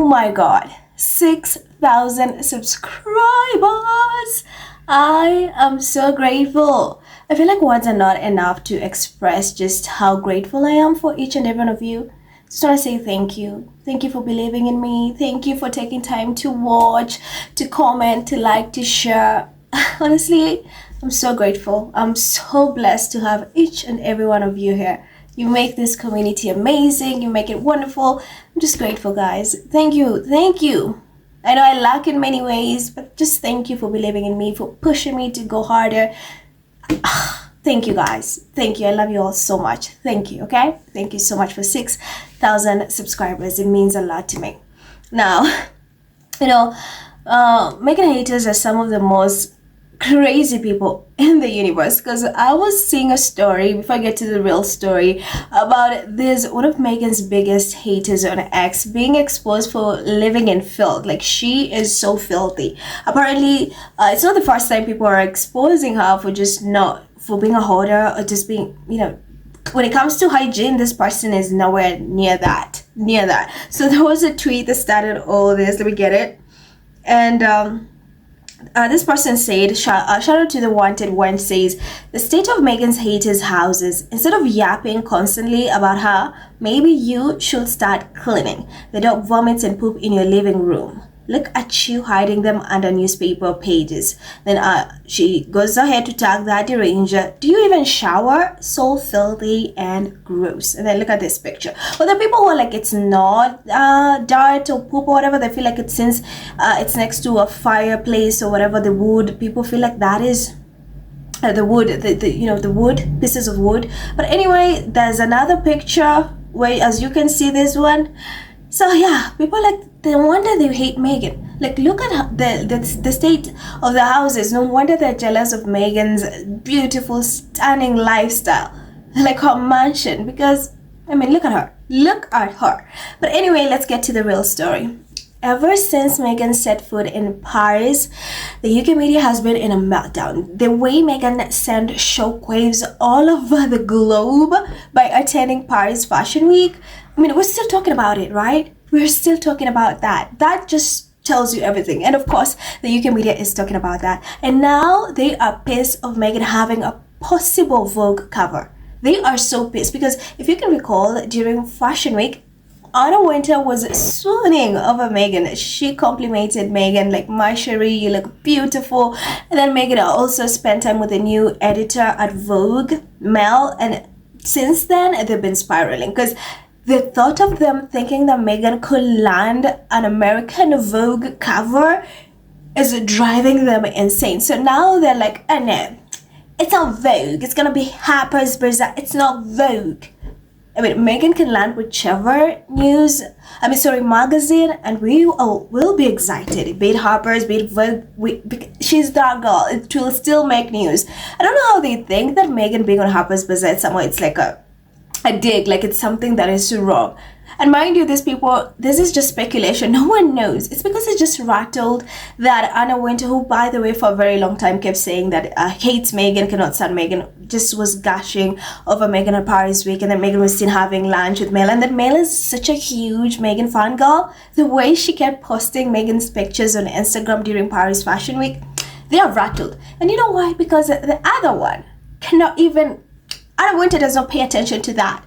my god, 6,000 subscribers. I am so grateful. I feel like words are not enough to express just how grateful I am for each and every one of you. Just want to say thank you. Thank you for believing in me. Thank you for taking time to watch, to comment, to like, to share. Honestly, I'm so grateful. I'm so blessed to have each and every one of you here. You make this community amazing. You make it wonderful. I'm just grateful, guys. Thank you. Thank you. I know I lack in many ways, but just thank you for believing in me, for pushing me to go harder. Thank you, guys. Thank you. I love you all so much. Thank you, okay? Thank you so much for 6,000 subscribers. It means a lot to me. Now, Meghan haters are some of the most crazy people in the universe, because I was seeing a story before I get to the real story about this one of Meghan's biggest haters on X being exposed for living in filth. Like, she is so filthy. Apparently, it's not the first time people are exposing her for being a hoarder or just being, when it comes to hygiene, this person is nowhere near that. So there was a tweet that started all this. Let me get it. And this person said, shout out to the Wanted One, says, the state of Meghan's haters' houses. Instead of yapping constantly about her, maybe you should start cleaning. The dog vomits and poop in your living room. Look at you hiding them under newspaper pages. Then she goes ahead to tag that deranger. Do you even shower? So filthy and gross. And then look at this picture. Well, the people who are like, it's not dirt or poop or whatever, they feel like it's since it's next to a fireplace or whatever, the wood, people feel like that is the wood, the wood, pieces of wood. But anyway, there's another picture where, as you can see, this one. So yeah, people no wonder they hate Meghan. Like, look at the state of the houses. No wonder they're jealous of Meghan's beautiful, stunning lifestyle, like her mansion. Because look at her. But anyway, let's get to the real story. Ever since Meghan set foot in Paris, the UK media has been in a meltdown. The way Meghan sent shockwaves all over the globe by attending Paris Fashion Week. We're still talking about it, right? We're still talking about that. That just tells you everything. And of course, the UK media is talking about that. And now they are pissed of Meghan having a possible Vogue cover. They are so pissed because if you can recall, during Fashion Week, Anna Wintour was swooning over Meghan. She complimented Meghan like, my Cherie, you look beautiful. And then Meghan also spent time with the new editor at Vogue, Mel. And since then, they've been spiraling because the thought of them thinking that Meghan could land an American Vogue cover is driving them insane. So now they're like, oh no, it's not Vogue. It's gonna be Harper's Bazaar. It's not Vogue. Meghan can land whichever magazine, and we'll be excited. Be it Harper's, be it Vogue, she's that girl. It will still make news. I don't know how they think that Meghan being on Harper's Bazaar somewhere it's like a dig, like it's something that is wrong. And mind you, these people, this is just speculation. No one knows. It's because it just rattled that Anna Wintour, who, by the way, for a very long time kept saying that hates Meghan, cannot stand Meghan, just was gushing over Meghan at Paris Week, and then Meghan was still having lunch with Mel. And that Mel is such a huge Meghan fan girl. The way she kept posting Meghan's pictures on Instagram during Paris Fashion Week, they are rattled. And you know why? Because the other one cannot even, Anna Wintour does not pay attention to that.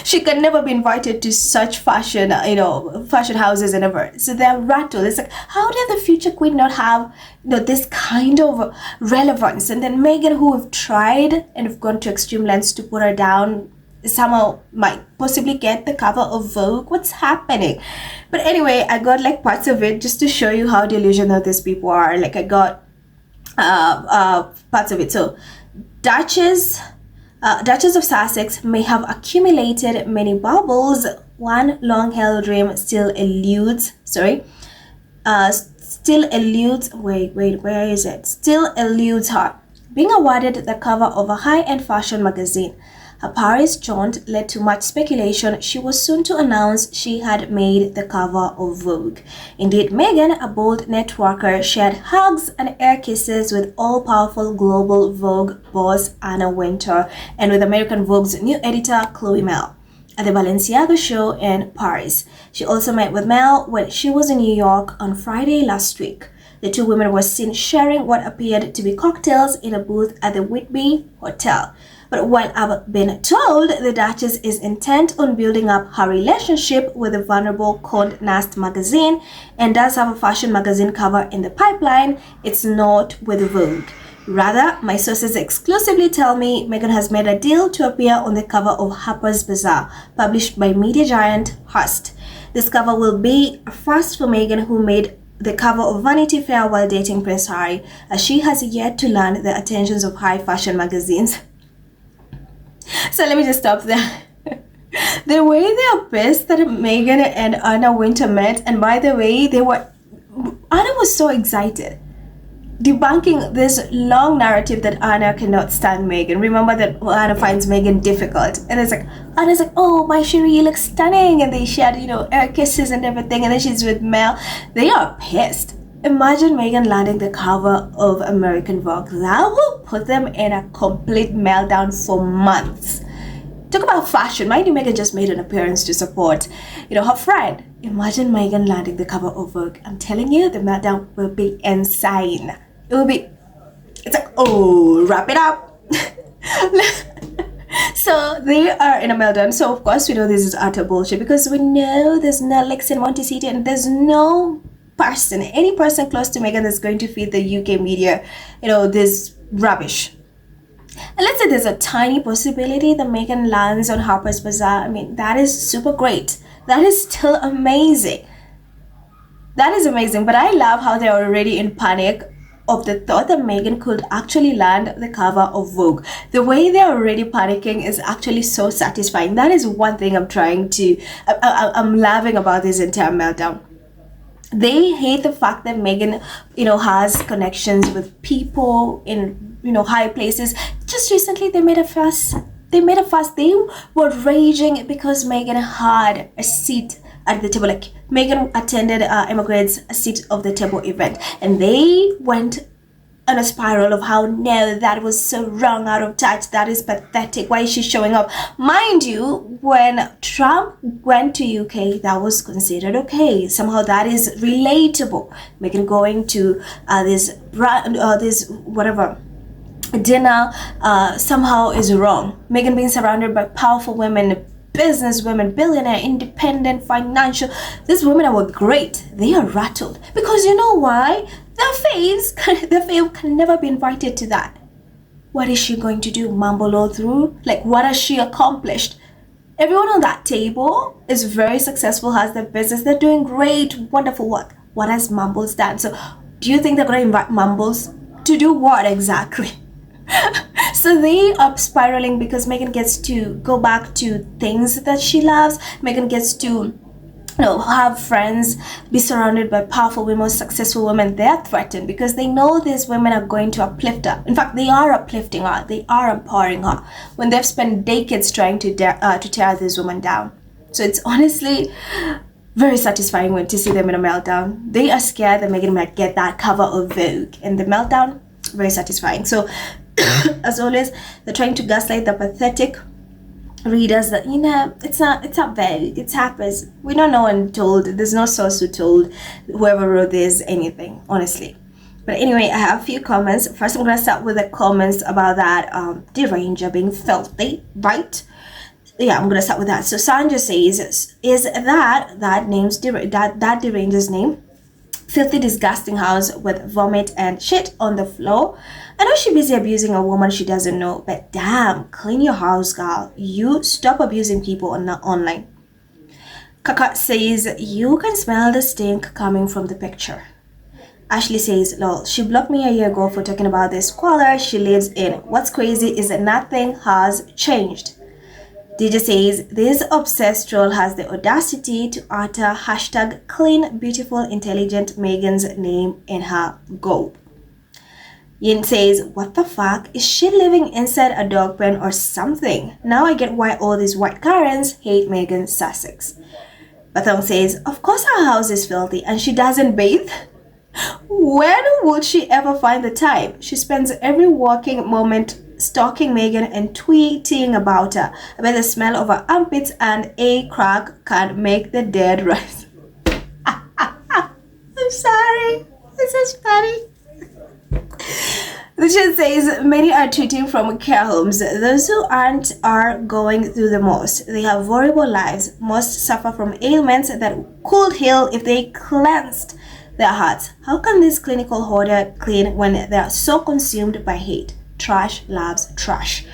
She can never be invited to such fashion, fashion houses and ever. So they're rattled. It's like, how did the future queen not have, this kind of relevance? And then Meghan, who have tried and have gone to extreme lengths to put her down, somehow might possibly get the cover of Vogue. What's happening? But anyway, I got like parts of it just to show you how delusional these people are. Like, I got parts of it. So, Duchess of Sussex may have accumulated many bubbles. One long-held dream still eludes her. Still eludes her. Being awarded the cover of a high-end fashion magazine. Her Paris jaunt led to much speculation. She was soon to announce she had made the cover of Vogue. Indeed, Meghan, a bold networker, shared hugs and air kisses with all-powerful global Vogue boss Anna Wintour and with American Vogue's new editor Chloe Mel. at the Balenciaga show in Paris. She also met with Mel when she was in New York on Friday last week. The two women were seen sharing what appeared to be cocktails in a booth at the Whitby Hotel. But while I've been told the Duchess is intent on building up her relationship with the vulnerable Condé Nast magazine and does have a fashion magazine cover in the pipeline, it's not with Vogue. Rather, my sources exclusively tell me Meghan has made a deal to appear on the cover of Harper's Bazaar, published by media giant Hearst. This cover will be a first for Meghan, who made the cover of Vanity Fair while dating Prince Harry, as she has yet to land the attentions of high fashion magazines. So let me just stop there. The way they are pissed that Meghan and Anna Wintour met, and by the way, Anna was so excited, debunking this long narrative that Anna cannot stand Meghan. Remember that Anna finds Meghan difficult, and it's like Anna's like, "Oh, my Cherie, you look stunning," and they shared, air kisses and everything, and then she's with Mel. They are pissed. Imagine Meghan landing the cover of American Vogue. That will put them in a complete meltdown for months. Talk about fashion. Mind you, Meghan just made an appearance to support, her friend. Imagine Meghan landing the cover of Vogue. I'm telling you, the meltdown will be insane. It's like, oh, wrap it up. So they are in a meltdown. So of course we know this is utter bullshit, because we know there's no Lex in Montecito, and there's no any person close to Meghan that's going to feed the UK media, this rubbish. And let's say there's a tiny possibility that Meghan lands on Harper's Bazaar. I mean, that is super great. That is still amazing. That is amazing. But I love how they're already in panic of the thought that Meghan could actually land the cover of Vogue. The way they're already panicking is actually so satisfying. That is one thing I'm loving about this entire meltdown. They hate the fact that Meghan, has connections with people in, high places. Just recently, they made a fuss. They were raging because Meghan had a seat at the table. Like, Meghan attended Emma Grade's seat of the table event, and they went on a spiral of how, no, that was so wrong, out of touch, that is pathetic, why is she showing up? Mind you, when Trump went to UK, that was considered okay. Somehow that is relatable. Meghan going to this dinner somehow is wrong. Meghan being surrounded by powerful women, business women, billionaire, independent, financial. These women were great. They are rattled because you know why? Their fave can never be invited to that. What is she going to do? Mumble all through? Like, what has she accomplished? Everyone on that table is very successful, has their business. They're doing great, wonderful work. What has Mumbles done? So, do you think they're going to invite Mumbles to do what exactly? So they are spiraling because Meghan gets to go back to things that she loves. Meghan gets to have friends, be surrounded by powerful women, successful women. They're threatened because they know these women are going to uplift her. In fact, they are uplifting her. They are empowering her when they've spent decades trying to tear this woman down. So it's honestly very satisfying to see them in a meltdown. They are scared that Meghan might get that cover of Vogue, and the meltdown, very satisfying. So as always, they're trying to gaslight the pathetic readers that it's not Vogue, it's Harpers. We don't know and told. There's no source who told whoever wrote this anything, honestly. But anyway, I have a few comments. First, I'm gonna start with the comments about that deranger being filthy, right? Yeah, I'm gonna start with that. So Sandra says, is that deranger's name? Filthy, disgusting house with vomit and shit on the floor. I know she's busy abusing a woman she doesn't know, but damn, clean your house, girl. You stop abusing people online. Kaka says, you can smell the stink coming from the picture. Ashley says, lol, she blocked me a year ago for talking about the squalor she lives in. What's crazy is that nothing has changed. DJ says, this obsessed troll has the audacity to utter hashtag clean, beautiful, intelligent Meghan's name in her goal. Yin says, what the fuck? Is she living inside a dog pen or something? Now I get why all these white Karens hate Meghan Sussex. Bathong says, of course her house is filthy and she doesn't bathe. When would she ever find the time? She spends every waking moment stalking Meghan and tweeting about her. I bet the smell of her armpits and a crack can make the dead rise. I'm sorry. This is funny. The chat says many are treating from care homes. Those who aren't are going through the most. They have horrible lives. Most suffer from ailments that could heal if they cleansed their hearts. How can this clinical hoarder clean when they are so consumed by hate? Trash loves trash.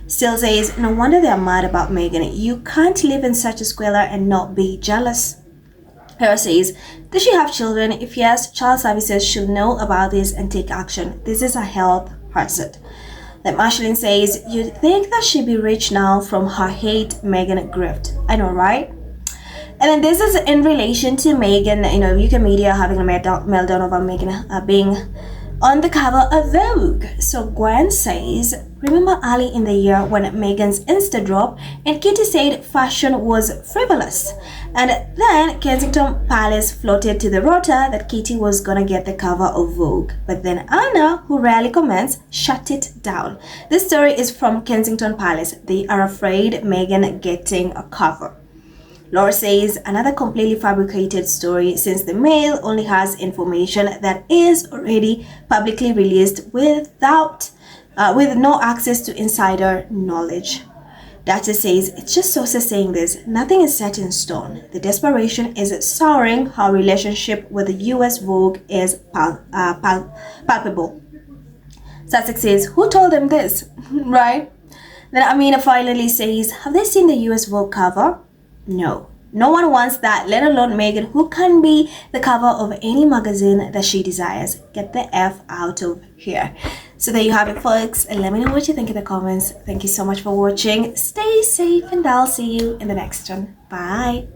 Still says, no wonder they are mad about Meghan. You can't live in such a squalor and not be jealous. Her says, does she have children? If yes, child services should know about this and take action. This is a health hazard. Then Marceline says, you'd think that she'd be rich now from her hate Meghan grift. I know, right? And then this is in relation to Meghan, UK media having a meltdown over Meghan being on the cover of Vogue. So Gwen says, remember early in the year when Meghan's Insta dropped and Kitty said fashion was frivolous? And then Kensington Palace floated to the rota that Kitty was gonna get the cover of Vogue. But then Anna, who rarely comments, shut it down. This story is from Kensington Palace. They are afraid Meghan getting a cover. Laura says, another completely fabricated story since the Mail only has information that is already publicly released with no access to insider knowledge. Data says, it's just sources saying this. Nothing is set in stone. The desperation is souring her relationship with the US Vogue is palpable. Sussex says, who told them this? Right? Then Amina finally says, have they seen the US Vogue cover? No. No one wants that, let alone Meghan, who can be the cover of any magazine that she desires. Get the F out of here. So there you have it, folks. And let me know what you think in the comments. Thank you so much for watching. Stay safe and I'll see you in the next one. Bye.